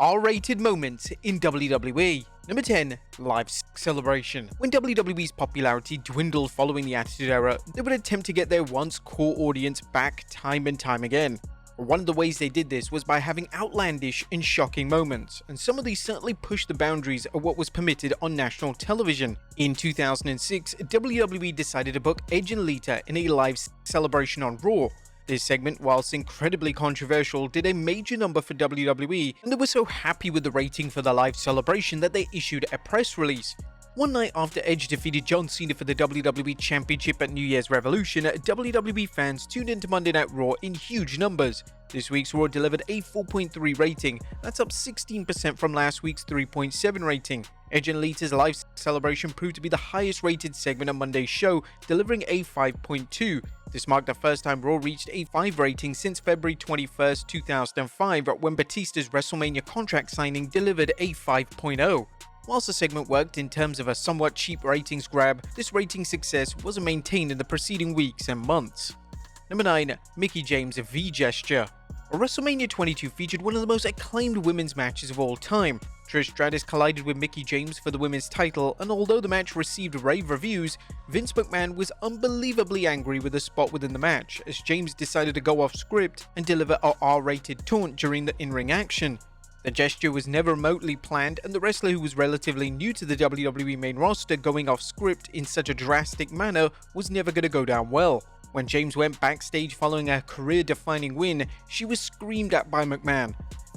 R-rated moments in WWE. Number 10. Live celebration. When WWE's popularity dwindled following the Attitude Era, they would attempt to get their once core audience back time and time again. One of the ways they did this was by having outlandish and shocking moments, and some of these certainly pushed the boundaries of what was permitted on national television. In 2006, WWE decided to book Edge and Lita in a live celebration on Raw. This segment, whilst incredibly controversial, did a major number for WWE, and they were so happy with the rating for the live celebration that they issued a press release. One night after Edge defeated John Cena for the WWE Championship at New Year's Revolution, WWE fans tuned into Monday Night Raw in huge numbers. This week's Raw delivered a 4.3 rating, that's up 16% from last week's 3.7 rating. Edge and Lita's live celebration proved to be the highest rated segment on Monday's show, delivering a 5.2. This marked the first time Raw reached a 5 rating since February 21st, 2005, when Batista's WrestleMania contract signing delivered a 5.0. Whilst the segment worked in terms of a somewhat cheap ratings grab, this rating success wasn't maintained in the preceding weeks and months. Number 9. Mickie James' V-gesture. WrestleMania 22 featured one of the most acclaimed women's matches of all time. Trish Stratus collided with Mickie James for the women's title, and although the match received rave reviews, Vince McMahon was unbelievably angry with the spot within the match, as James decided to go off script and deliver a R-rated taunt during the in-ring action. The gesture was never remotely planned, and the wrestler, who was relatively new to the WWE main roster, going off script in such a drastic manner was never going to go down well. When James went backstage following a career-defining win, she was screamed at by McMahon.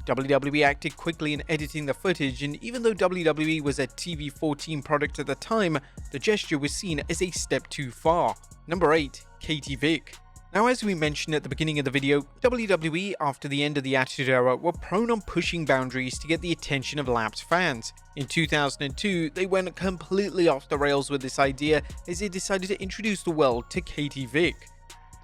WWE acted quickly in editing the footage, and even though WWE was a TV-14 product at the time, the gesture was seen as a step too far. Number 8. Katy Vic. Now, as we mentioned at the beginning of the video, WWE, after the end of the Attitude Era, were prone on pushing boundaries to get the attention of lapsed fans. In 2002, they went completely off the rails with this idea as they decided to introduce the world to Katy Vic.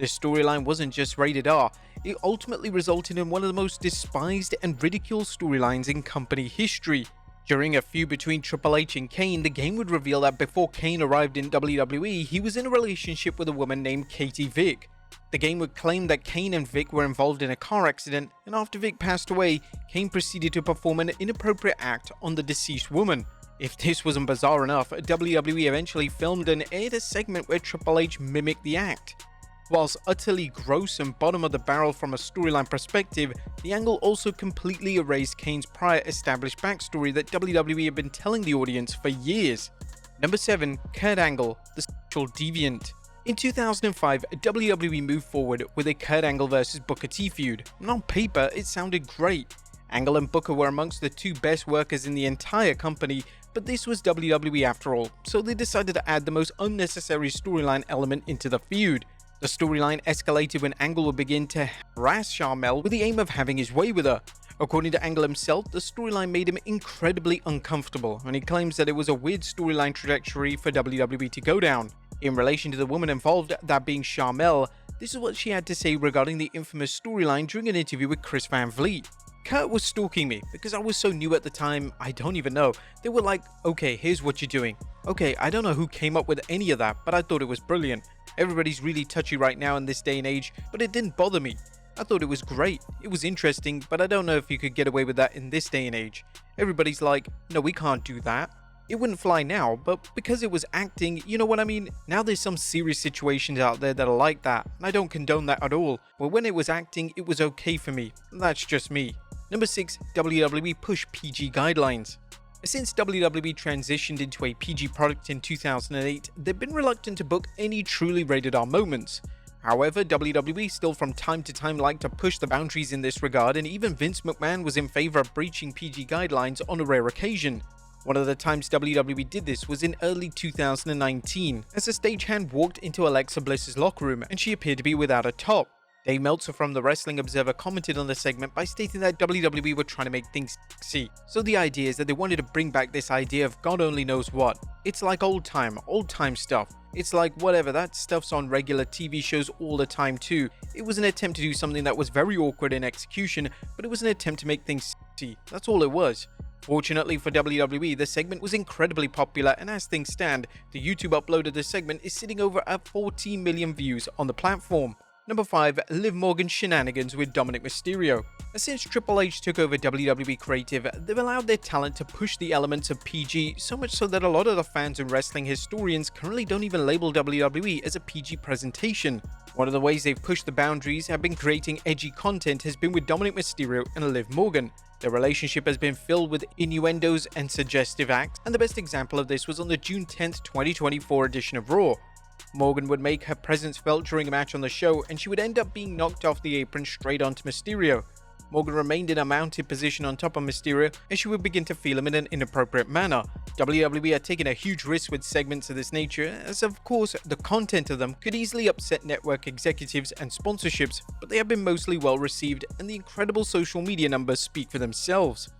This storyline wasn't just rated R, it ultimately resulted in one of the most despised and ridiculed storylines in company history. During a feud between Triple H and Kane, the game would reveal that before Kane arrived in WWE, he was in a relationship with a woman named Katy Vic. The game would claim that Kane and Vic were involved in a car accident, and after Vic passed away, Kane proceeded to perform an inappropriate act on the deceased woman. If this wasn't bizarre enough, WWE eventually filmed and aired a segment where Triple H mimicked the act. Whilst utterly gross and bottom of the barrel from a storyline perspective, the angle also completely erased Kane's prior established backstory that WWE had been telling the audience for years. Number 7. Kurt Angle, the sexual deviant. In 2005, WWE moved forward with a Kurt Angle vs Booker T feud, and on paper it sounded great. Angle and Booker were amongst the two best workers in the entire company, but this was WWE after all, so they decided to add the most unnecessary storyline element into the feud. The storyline escalated when Angle would begin to harass Sharmell with the aim of having his way with her. According to Angle himself, the storyline made him incredibly uncomfortable, and he claims that it was a weird storyline trajectory for WWE to go down. In relation to the woman involved, that being Sharmell, this is what she had to say regarding the infamous storyline during an interview with Chris Van Vliet. Kurt was stalking me because I was so new at the time, I don't even know. They were like, okay, here's what you're doing. Okay, I don't know who came up with any of that, but I thought it was brilliant. Everybody's really touchy right now in this day and age, but it didn't bother me. I thought it was great. It was interesting, but I don't know if you could get away with that in this day and age. Everybody's like, no, we can't do that. It wouldn't fly now, but because it was acting, you know what I mean? Now there's some serious situations out there that are like that, and I don't condone that at all. But when it was acting, it was okay for me. That's just me. Number 6. WWE push PG guidelines. Since WWE transitioned into a PG product in 2008, they've been reluctant to book any truly rated R moments. However, WWE still from time to time like to push the boundaries in this regard, and even Vince McMahon was in favor of breaching PG guidelines on a rare occasion. One of the times WWE did this was in early 2019, as a stagehand walked into Alexa Bliss's locker room and she appeared to be without a top. Dave Meltzer from the Wrestling Observer commented on the segment by stating that WWE were trying to make things sexy. So the idea is that they wanted to bring back this idea of God only knows what. It's like old time stuff. It's like whatever, that stuff's on regular TV shows all the time too. It was an attempt to do something that was very awkward in execution, but it was an attempt to make things sexy. That's all it was. Fortunately for WWE, the segment was incredibly popular, and as things stand, the YouTube upload of the segment is sitting over at 14 million views on the platform. Number 5. Liv Morgan's shenanigans with Dominic Mysterio. Since Triple H took over WWE Creative, they've allowed their talent to push the elements of PG, so much so that a lot of the fans and wrestling historians currently don't even label WWE as a PG presentation. One of the ways they've pushed the boundaries have been creating edgy content has been with Dominic Mysterio and Liv Morgan. Their relationship has been filled with innuendos and suggestive acts, and the best example of this was on the June 10th, 2024 edition of Raw. Morgan would make her presence felt during a match on the show, and she would end up being knocked off the apron straight onto Mysterio. Morgan remained in a mounted position on top of Mysterio, and she would begin to feel him in an inappropriate manner. WWE are taking a huge risk with segments of this nature, as of course the content of them could easily upset network executives and sponsorships, but they have been mostly well received, and the incredible social media numbers speak for themselves.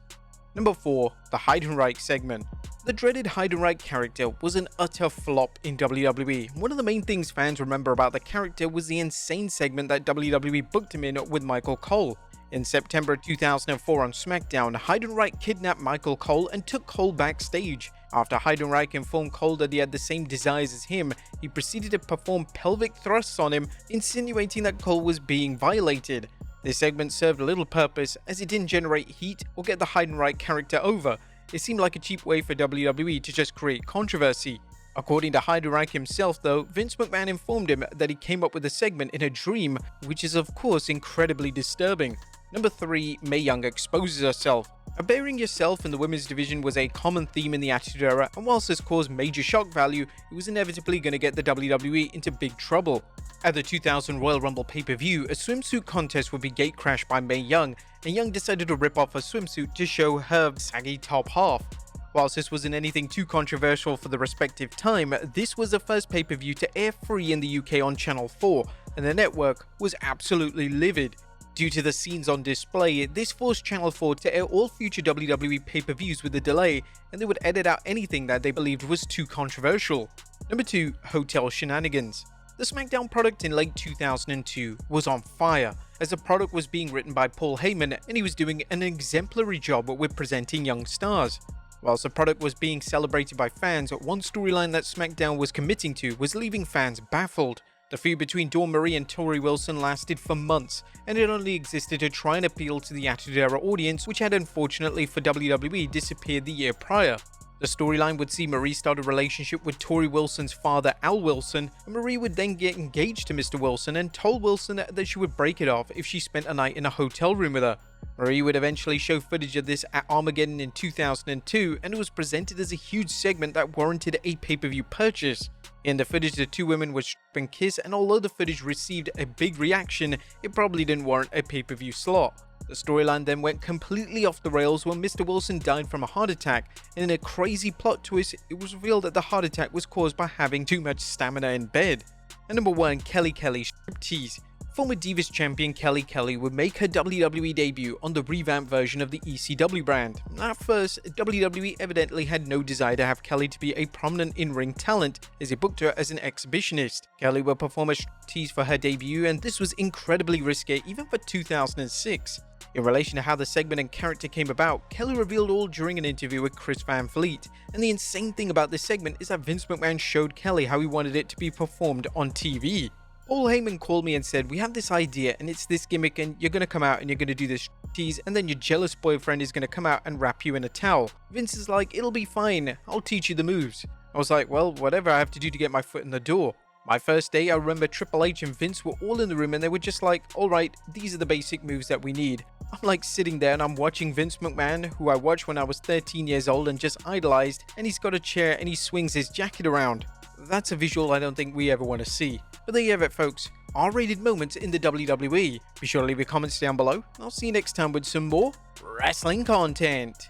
Number 4. The Heidenreich segment. The dreaded Heidenreich character was an utter flop in WWE. One of the main things fans remember about the character was the insane segment that WWE booked him in with Michael Cole. In September 2004 on SmackDown, Heidenreich kidnapped Michael Cole and took Cole backstage. After Heidenreich informed Cole that he had the same desires as him, he proceeded to perform pelvic thrusts on him, insinuating that Cole was being violated. This segment served little purpose as it didn't generate heat or get the Heidenreich character over. It seemed like a cheap way for WWE to just create controversy. According to Heidenreich himself though, Vince McMahon informed him that he came up with the segment in a dream, which is of course incredibly disturbing. Number 3. Mae Young exposes herself. Burying yourself in the women's division was a common theme in the Attitude Era, and whilst this caused major shock value, it was inevitably going to get the WWE into big trouble. At the 2000 Royal Rumble pay-per-view, a swimsuit contest would be gatecrashed by Mae Young, and Young decided to rip off her swimsuit to show her saggy top half. Whilst this wasn't anything too controversial for the respective time, this was the first pay-per-view to air free in the UK on Channel 4, and the network was absolutely livid. Due to the scenes on display, this forced Channel 4 to air all future WWE pay-per-views with a delay, and they would edit out anything that they believed was too controversial. Number 2. Hotel Shenanigans. The SmackDown product in late 2002 was on fire, as the product was being written by Paul Heyman and he was doing an exemplary job with presenting young stars. Whilst the product was being celebrated by fans, one storyline that SmackDown was committing to was leaving fans baffled. The feud between Dawn Marie and Tori Wilson lasted for months, and it only existed to try and appeal to the Attitude Era audience, which had unfortunately for WWE disappeared the year prior. The storyline would see Marie start a relationship with Tori Wilson's father, Al Wilson, and Marie would then get engaged to Mr. Wilson and told Wilson that she would break it off if she spent a night in a hotel room with her. Marie would eventually show footage of this at Armageddon in 2002, and it was presented as a huge segment that warranted a pay-per-view purchase. In the footage, the two women would strip and kiss, and although the footage received a big reaction, it probably didn't warrant a pay-per-view slot. The storyline then went completely off the rails when Mr. Wilson died from a heart attack, and in a crazy plot twist, it was revealed that the heart attack was caused by having too much stamina in bed. And number 1. Kelly Kelly striptease. Former Divas champion Kelly Kelly would make her WWE debut on the revamped version of the ECW brand. At first, WWE evidently had no desire to have Kelly to be a prominent in-ring talent, as it booked her as an exhibitionist. Kelly would perform a striptease for her debut, and this was incredibly risque even for 2006. In relation to how the segment and character came about, Kelly revealed all during an interview with Chris Van Fleet, and the insane thing about this segment is that Vince McMahon showed Kelly how he wanted it to be performed on TV. Paul Heyman called me and said, "We have this idea and it's this gimmick, and you're going to come out and you're going to do this tease, and then your jealous boyfriend is going to come out and wrap you in a towel." Vince is like, "It'll be fine, I'll teach you the moves." I was like, well, whatever I have to do to get my foot in the door. My first day, I remember Triple H and Vince were all in the room and they were just like, "Alright, these are the basic moves that we need." I'm like sitting there and I'm watching Vince McMahon, who I watched when I was 13 years old and just idolized, and he's got a chair and he swings his jacket around. That's a visual I don't think we ever want to see. But there you have it, folks. R-rated moments in the WWE. Be sure to leave your comments down below. I'll see you next time with some more wrestling content.